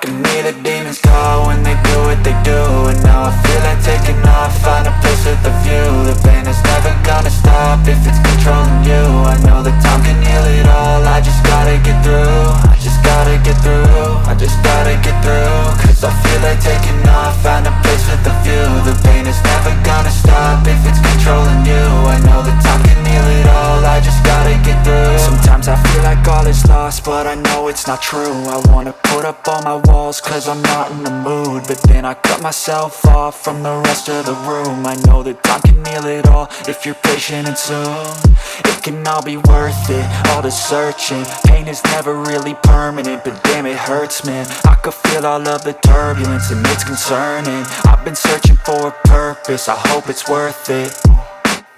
can hear the demons call when they do what they do. And now I feel like taking off, find a place with a view. The pain is never gonna stop if it's controlling you. I know that time can heal it all, I just gotta get through. I just gotta get through, I just gotta get through. Cause I feel like taking off, find a place with a view. The pain is never gonna stop if it's controlling you. I know that time can heal it all, I just gotta get through. Sometimes I feel like all is lost, but I know it's not true. I wanna put up all my walls cause I'm not in the mood, but then I cut myself off from the rest of the room. I know that time can heal it all if you're patient and soon. It can all be worth it, all the searching. Pain is never really permanent, but damn it hurts, man. I could feel all of the turbulence and it's concerning. I've been searching for a purpose, I hope it's worth it.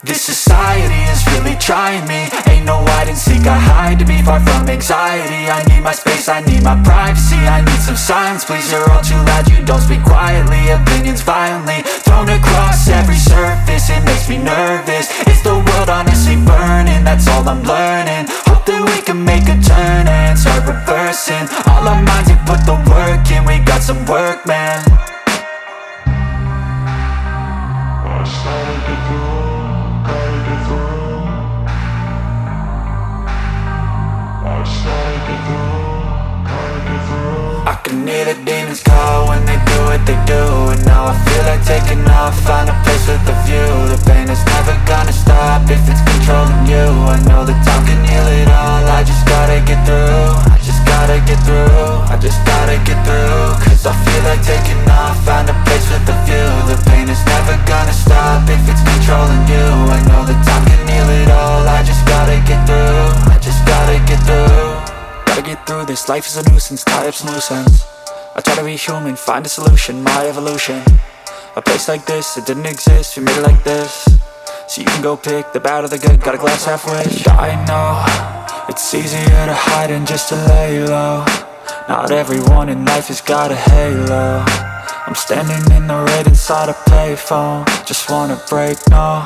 This society is really trying me. Ain't no hide and seek, I hide to be far from anxiety. I need my space, I need my privacy, I need some silence, please. You're all too loud, you don't speak quietly. Opinions violently thrown across every surface, it makes me nervous. Is the world honestly burning? That's all I'm learning. Hope that we can make a turn and start reversing. All our minds have put the work in, we got some work, man. I started to grow. I can hear the demons call when they do what they do. And now I feel like taking off, find a place with a view. The pain is never gonna stop if it's controlling you. I know that time can heal it all, I just gotta get through. I just gotta get through, I just gotta get through. Cause I feel like taking off, find a place with a view. The pain is never gonna stop if it's controlling you. I know that time can heal it all, I just gotta get through. I just gotta get through. Gotta get through this, life is a nuisance, tie up some loose ends. I try to be human, find a solution, my evolution. A place like this, it didn't exist, we made it like this. So you can go pick the bad or the good, got a glass halfway. I know, it's easier to hide than just to lay low. Not everyone in life has got a halo. I'm standing in the red inside a payphone, just wanna break, no.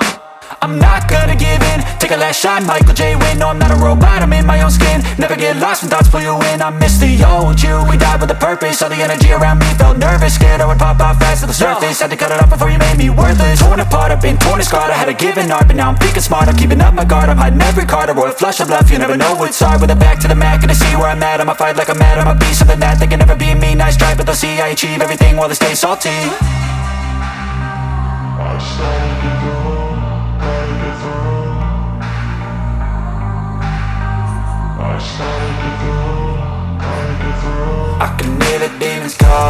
I'm not gonna give in, take a last shot, Michael J. Win. No, I'm not a robot, I'm in my own skin. Never get lost when thoughts pull you in. I miss the old you, we died with a purpose. All the energy around me felt nervous, scared I would pop out fast to the surface. Had to cut it off before you made me worthless. Torn apart, I've been torn and scarred. I had a given art, but now I'm thinking smart. I'm keeping up my guard, I'm hiding every card. A royal flush of love, you never know what's hard. With a back to the mat, gonna see where I'm at. I'ma fight like I'm mad, I'ma be something that they can never be me. Nice try, but they'll see I achieve everything while they stay salty. I started to go. I can hear the demons call